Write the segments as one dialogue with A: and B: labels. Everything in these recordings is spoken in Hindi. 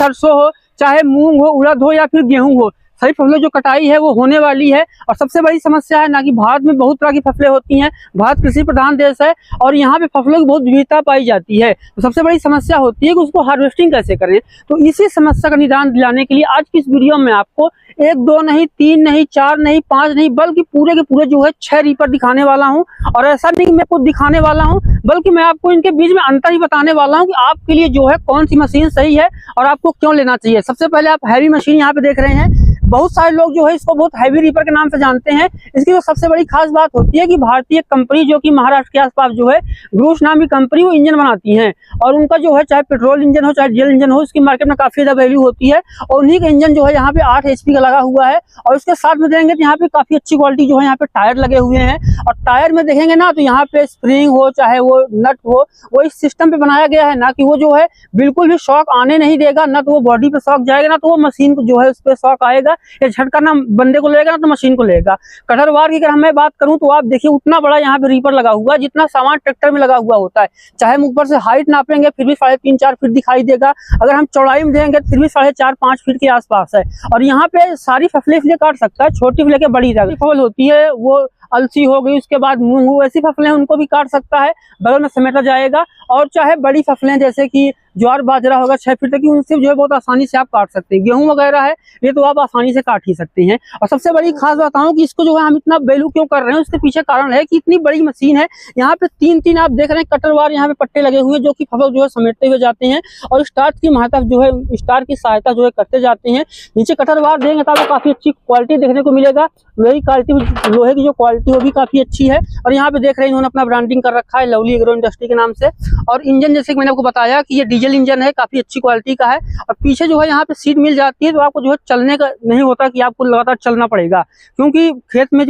A: सरसों हो, चाहे मूंग हो, उड़द हो या फिर गेहूं हो, सभी फसलों जो कटाई है वो होने वाली है। और सबसे बड़ी समस्या है ना कि भारत में बहुत तरह की फसलें होती हैं, भारत कृषि प्रधान देश है और यहाँ पे फसलों की बहुत विविधता पाई जाती है। तो सबसे बड़ी समस्या होती है कि उसको हार्वेस्टिंग कैसे करें। तो इसी समस्या का निदान दिलाने के लिए आज की इस वीडियो में आपको 1 2 नहीं, 3 नहीं, 4 नहीं, 5 नहीं, बल्कि पूरे के पूरे जो है 6 रीपर दिखाने वाला हूँ। और ऐसा नहीं मैं कुछ दिखाने वाला हूँ, बल्कि मैं आपको इनके बीच में अंतर ही बताने वाला हूँ कि आपके लिए जो है कौन सी मशीन सही है और आपको क्यों लेना चाहिए। सबसे पहले आप हैवी मशीन यहाँ पे देख रहे हैं। बहुत सारे लोग जो है इसको बहुत हैवी रीपर के नाम से जानते हैं। इसकी जो सबसे बड़ी खास बात होती है कि भारतीय कंपनी जो कि महाराष्ट्र के आसपास जो है ग्रूस नाम की कंपनी वो इंजन बनाती है और उनका जो है चाहे पेट्रोल इंजन हो चाहे डीजल इंजन हो, इसकी मार्केट में काफी ज्यादा वैल्यू होती है। और उन्हीं का इंजन जो है यहाँ पे 8 HP का लगा हुआ है। और उसके साथ में देखेंगे तो यहाँ पे काफी अच्छी क्वालिटी जो है यहाँ पे टायर लगे हुए हैं। और टायर में देखेंगे ना तो यहाँ पे स्प्रिंग हो चाहे वो नट हो, वो इस सिस्टम पे बनाया गया है ना कि वो जो है बिल्कुल भी शॉक आने नहीं देगा, ना तो वो बॉडी पे शॉक जाएगा ना तो वो मशीन को जो है उस पर शॉक आएगा। ये झटका ना बंदे को लेगा ना तो मशीन को लेगा। कटरवार की अगर मैं बात करूं तो आप देखिए उतना बड़ा यहाँ पे रीपर लगा हुआ है जितना सामान ट्रैक्टर में लगा हुआ होता है। चाहे हम ऊपर से हाइट नापेंगे फिर भी 3.5 4 फीट दिखाई देगा, अगर हम चौड़ाई में देंगे तो फिर भी 4.5 5 फीट के आसपास है। और यहाँ पे सारी फसलें इसलिए काट सकता है, छोटी से लेकर बड़ी तक फसल होती है, वो अलसी हो गई, उसके बाद मूंग हो, ऐसी फसलें उनको भी काट सकता है, बगल में समेटा जाएगा। और चाहे बड़ी फसलें जैसे कि ज्वार बाजरा होगा 6 फीट तक की, उनसे जो है बहुत आसानी से आप काट सकते हैं। गेहूं वगैरह है ये तो आप आसानी से काट ही सकते हैं। और सबसे बड़ी खास बताऊं कि इसको जो है हम इतना वैल्यू क्यों कर रहे हैं, उसके पीछे कारण है कि इतनी बड़ी मशीन है। यहाँ पे 3 आप देख रहे हैं कटरवार यहाँ पे पट्टे लगे हुए हैं जो कि फसल जो है समेटते हुए जाते हैं और स्टार्च की महत्ता जो है स्टार की सहायता जो है करते जाते हैं। नीचे कटरवार देंगे तो आपको काफी अच्छी क्वालिटी देखने को मिलेगा। वही क्वालिटी लोहे की जो क्वालिटी वो भी काफी अच्छी है। और यहाँ पे देख रहे हैं इन्होंने अपना ब्रांडिंग कर रखा है लवली एग्रो इंडस्ट्री के नाम से। और इंजन जैसे कि मैंने आपको बताया कि ये डीजल इंजन है, काफी अच्छी क्वालिटी का है। और पीछे जो है यहाँ पे सीट मिल जाती है तो आपको जो है चलने का नहीं होता कि आपको लगातार चलना पड़ेगा, क्योंकि खेत में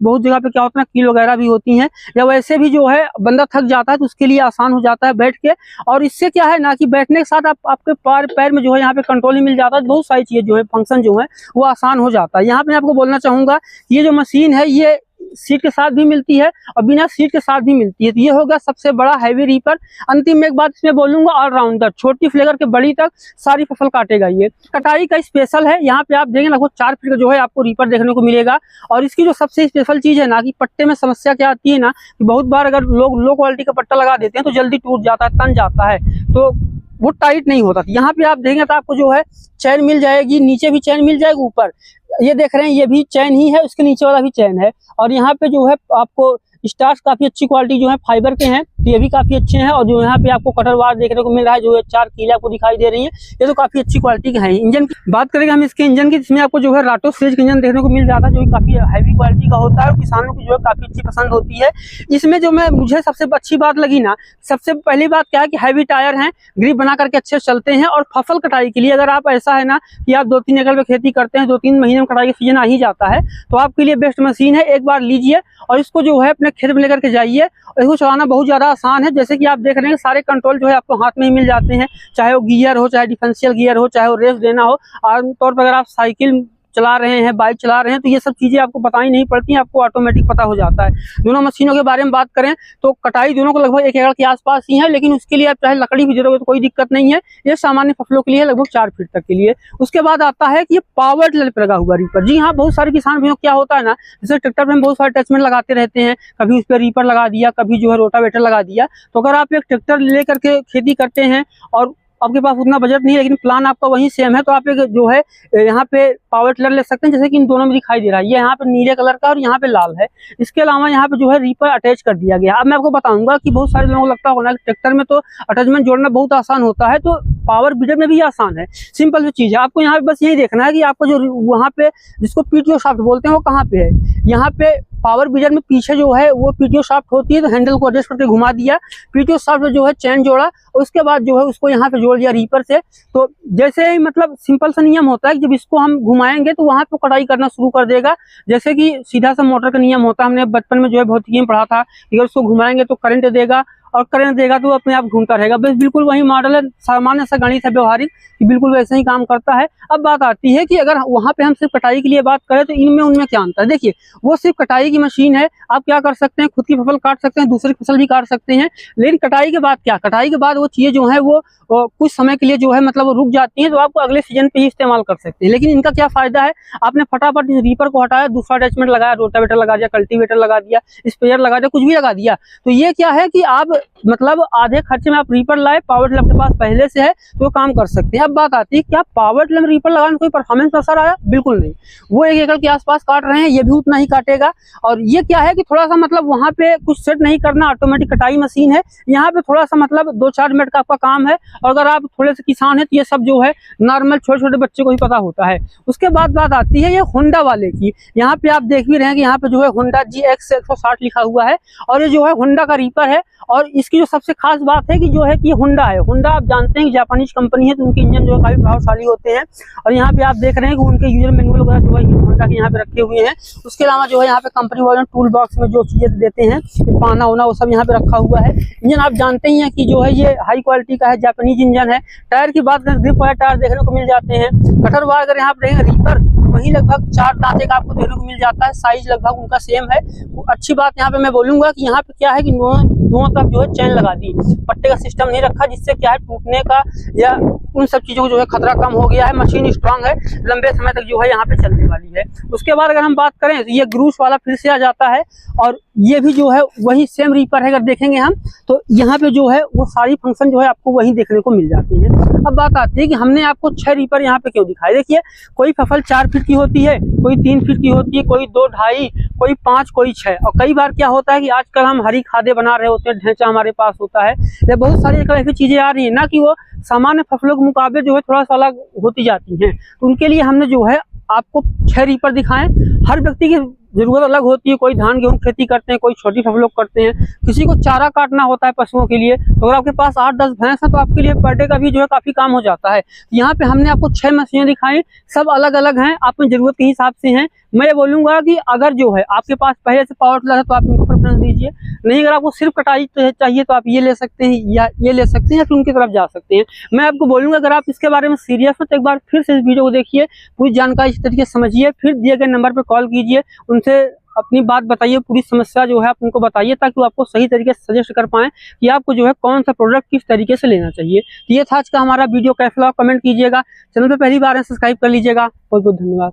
A: बहुत जगह पे क्या होता है कील वगैरह भी होती हैं या वैसे भी जो है बंदा थक जाता है तो उसके लिए आसान हो जाता है बैठ के। और इससे क्या है ना कि बैठने के साथ आपके पैर में जो है यहाँ पे कंट्रोल ही मिल जाता है, बहुत सारी चीजें जो है फंक्शन जो है वो आसान हो जाता है। यहाँ पे मैं आपको बोलना चाहूंगा ये जो मशीन है ये सीट के साथ भी मिलती है और बिना सीट के साथ भी मिलती है। तो ये होगा सबसे बड़ा हैवी रीपर। अंतिम में एक बात इसमें बोलूंगा, ऑलराउंडर, छोटी फ्लेगर के बड़ी तक सारी फसल काटेगा। ये कटाई का स्पेशल है। यहाँ पे आप देखेंगे लगभग 4 फीट का जो है आपको रीपर देखने को मिलेगा। और इसकी जो सबसे स्पेशल चीज है ना कि पट्टे में समस्या क्या आती है ना कि बहुत बार अगर लोग लो क्वालिटी का पट्टा लगा देते हैं तो जल्दी टूट जाता है, तन जाता है, तो वो टाइट नहीं होता। यहाँ पे आप देखेंगे तो आपको जो है चैन मिल जाएगी, नीचे भी चैन मिल जाएगी, ऊपर ये देख रहे हैं ये भी चैन ही है, उसके नीचे वाला भी चैन है। और यहाँ पे जो है आपको स्टार्स काफी अच्छी क्वालिटी जो है फाइबर के हैं तो ये भी काफी अच्छे हैं। और जो यहाँ पे आपको कटरवार देखने को मिल रहा है जो है 4 कीले आपको दिखाई दे रही है, ये तो काफी अच्छी क्वालिटी के हैं। इंजन की बात करेंगे हम इसके इंजन की, जिसमें आपको जो है राटो सीरीज का इंजन देखने को मिल जाता है जो काफी हैवी क्वालिटी का होता है और किसानों की जो है काफी अच्छी पसंद होती है। इसमें जो मुझे सबसे अच्छी बात लगी ना, सबसे पहली बात क्या है कि हैवी टायर हैं, ग्रिप बना करके अच्छे चलते हैं। और फसल कटाई के लिए अगर आप ऐसा है ना कि आप 2-3 एकड़ में खेती करते हैं, 2-3 महीने में कटाई का सीजन आ ही जाता है, तो आपके लिए बेस्ट मशीन है। एक बार लीजिए और इसको जो है अपने खेत में लेकर के जाइए और इसको चलाना बहुत ज्यादा आसान है। जैसे कि आप देख रहे हैं सारे कंट्रोल जो है आपको हाथ में ही मिल जाते हैं, चाहे वो गियर हो, चाहे डिफरेंशियल गियर हो, चाहे वो रेस देना हो। आमतौर पर अगर आप साइकिल चला रहे हैं, बाइक चला रहे हैं तो ये सब चीजें आपको पता ही नहीं पड़ती, आपको ऑटोमेटिक पता हो जाता है। दोनों मशीनों के बारे में बात करें तो कटाई दोनों को लगभग 1 एकड़ के आसपास ही है, लेकिन उसके लिए आप चाहे लकड़ी भी जोड़ोगे तो कोई दिक्कत नहीं है। ये सामान्य फसलों के लिए लगभग 4 फीट तक के लिए। उसके बाद आता है कि ये पावर टिलर पे लगा हुआ रीपर। जी हाँ, बहुत सारे किसान भाइयों क्या होता है ना, जैसे ट्रैक्टर में हम बहुत सारे अटैचमेंट लगाते रहते हैं, कभी उस पर रीपर लगा दिया, कभी जो है रोटावेटर लगा दिया। तो अगर आप एक ट्रैक्टर लेकर के खेती करते हैं और आपके पास उतना बजट नहीं है लेकिन प्लान आपका वही सेम है, तो आप एक जो है यहाँ पे पावर टिलर ले सकते हैं, जैसे कि इन दोनों में दिखाई दे रहा है। ये यहाँ पे नीले कलर का और यहाँ पे लाल है। इसके अलावा यहाँ पे जो है रीपर अटैच कर दिया गया। अब मैं आपको बताऊंगा कि बहुत सारे लोगों को लगता होगा कि ट्रैक्टर में तो अटैचमेंट जोड़ना बहुत आसान होता है, तो पावर बीडर में भी आसान है। सिंपल सी चीज है, आपको यहाँ पे बस यही देखना है कि आपको जो वहाँ पे जिसको पीटीओ शाफ्ट बोलते हैं वो कहाँ पे है। यहाँ पे पावर बीडर में पीछे जो है वो पीटीओ शाफ्ट होती है, तो हैंडल को एडजस्ट करके घुमा दिया, पीटीओ शाफ्ट में जो है चैन जोड़ा, उसके बाद जो है उसको यहाँ पे जोड़ दिया रीपर से। तो जैसे ही मतलब सिंपल सा नियम होता है कि जब इसको हम घुमाएंगे तो वहां पे कटाई करना शुरू कर देगा। जैसे कि सीधा सा मोटर का नियम होता है, हमने बचपन में जो है भौतिकी में पढ़ा था कि अगर उसको घुमाएंगे तो करंट देगा और करंट देगा तो वो अपने आप घूमता रहेगा। बस बिल्कुल वही मॉडल है, सामान्य सा गणित है व्यवहारिक कि बिल्कुल वैसे ही काम करता है। अब बात आती है कि अगर वहाँ पे हम सिर्फ कटाई के लिए बात करें तो इनमें उनमें क्या अंतर है। देखिए, वो सिर्फ कटाई की मशीन है, आप क्या कर सकते हैं, खुद की फसल काट सकते हैं, दूसरी फसल भी काट सकते हैं। लेकिन कटाई के बाद क्या, कटाई के बाद वो चीज़ें जो है वो कुछ समय के लिए जो है मतलब वो रुक जाती हैं, तो आप अगले सीजन पे ही इस्तेमाल कर सकते हैं। लेकिन इनका क्या फायदा है, आपने फटाफट इस रीपर को हटाया, दूसरा अटैचमेंट लगाया, रोटावेटर लगा दिया, कल्टीवेटर लगा दिया, स्प्रेयर लगा दिया, कुछ भी लगा दिया, तो ये क्या है कि आप मतलब आधे खर्चे में आप रीपर लाए, पावर टिलर आपके पास पहले से है तो वो काम कर सकते हैं। अब बात आती है क्या पावर टिलर में रीपर लगाने में कोई परफॉर्मेंस असर आया, बिल्कुल नहीं। वो 1 एकड़ के आसपास काट रहे हैं, ये भी उतना ही काटेगा। और ये क्या है कि थोड़ा सा मतलब वहाँ पे कुछ सेट नहीं करना, ऑटोमेटिक कटाई मशीन है, यहाँ पे थोड़ा सा मतलब 2-4 मिनट का आपका काम है। और अगर आप थोड़े से किसान हैं तो ये सब जो है नॉर्मल छोटे छोटे बच्चे को ही पता होता है। उसके बाद बात आती है ये होंडा वाले की। यहाँ पे आप देख भी रहे हैं कि यहाँ पे जो है होंडा GX 160 लिखा हुआ है, और ये जो है होंडा का रीपर है। और इसकी जो सबसे खास बात है कि जो है कि होंडा है, होंडा आप जानते हैं कि जापानीज कंपनी है, तो उनके इंजन जो है काफी प्रभावशाली होते हैं। और यहाँ पे आप देख रहे हैं कि उनके यूजर मैनुअल वगैरह जो है होंडा के यहाँ पे रखे हुए हैं। उसके अलावा जो है यहाँ पे कंपनी वाले टूल बॉक्स में जो चीजें देते हैं, पाना होना, वो सब यहाँ पे रखा हुआ है। इंजन आप जानते ही हैं कि जो है ये हाई क्वालिटी का है, जापानीज इंजन है। टायर की बात करें, ग्रिप वाले टायर देखने को मिल जाते हैं। कटर वार अगर यहाँ पे रीपर वही लगभग 4 दांते का आपको देखने को मिल जाता है, साइज लगभग उनका सेम है। अच्छी बात यहाँ पे मैं बोलूंगा कि यहाँ पे क्या है कि दोनों तरफ जो है चैन लगा दी, पट्टे का सिस्टम नहीं रखा, जिससे क्या है टूटने का या उन सब चीजों को जो है खतरा कम हो गया है। मशीन स्ट्रांग है, लंबे समय तक जो है यहाँ पे चलने वाली है। उसके बाद अगर हम बात करें तो ये ग्रूस वाला फिर से आ जाता है, और ये भी जो है वही सेम रीपर है। अगर देखेंगे हम तो यहाँ पे जो है वो सारी फंक्शन जो है आपको वही देखने को मिल जाती है। अब बात आती है कि हमने आपको 6 रीपर यहाँ पे क्यों दिखाए। देखिए, कोई फसल 4 फीट की होती है, कोई 3 फीट की होती है, कोई 2, 2.5, कोई 5, कोई 6। और कई बार क्या होता है कि आजकल हम हरी खादें बना रहे होते हैं, ढेंचा हमारे पास होता है, या बहुत सारी ऐसी चीजें आ रही है ना कि वो सामान्य फसलों के मुकाबले जो है थोड़ा सा अलग होती जाती हैं। तो उनके लिए हमने जो है आपको 6 रीपर दिखाएं। हर व्यक्ति की जरूरत अलग होती है, कोई धान गेहूं खेती करते हैं, कोई छोटी फसलों करते हैं, किसी को चारा काटना होता है पशुओं के लिए। तो अगर आपके पास 8-10 भैंस है तो आपके लिए पर डे का भी जो है काफी काम हो जाता है। यहाँ पे हमने आपको 6 मशीनें दिखाई, सब अलग अलग हैं, अपनी जरूरत के हिसाब से हैं। मैं ये बोलूंगा कि अगर जो है आपके पास पहले से पावर टिलर है तो आप इनको प्रेफरेंस दीजिए, नहीं अगर आपको सिर्फ कटाई चाहिए तो आप ये ले सकते हैं या ये ले सकते हैं, या फिर उनकी तरफ जा सकते हैं। मैं आपको बोलूंगा अगर आप इसके बारे में सीरियस हो तो एक बार फिर से इस वीडियो को देखिए, पूरी जानकारी इस तरीके से समझिए, फिर दिए गए नंबर पर कॉल कीजिए, उनसे अपनी बात बताइए, पूरी समस्या जो है आप उनको बताइए, ताकि वो आपको सही तरीके से सजेस्ट कर पाएं कि आपको जो है कौन सा प्रोडक्ट किस तरीके से लेना चाहिए। तो ये था आज का हमारा वीडियो, कैसा लगा कमेंट कीजिएगा, चैनल पे पहली बार है सब्सक्राइब कर लीजिएगा। बहुत बहुत धन्यवाद।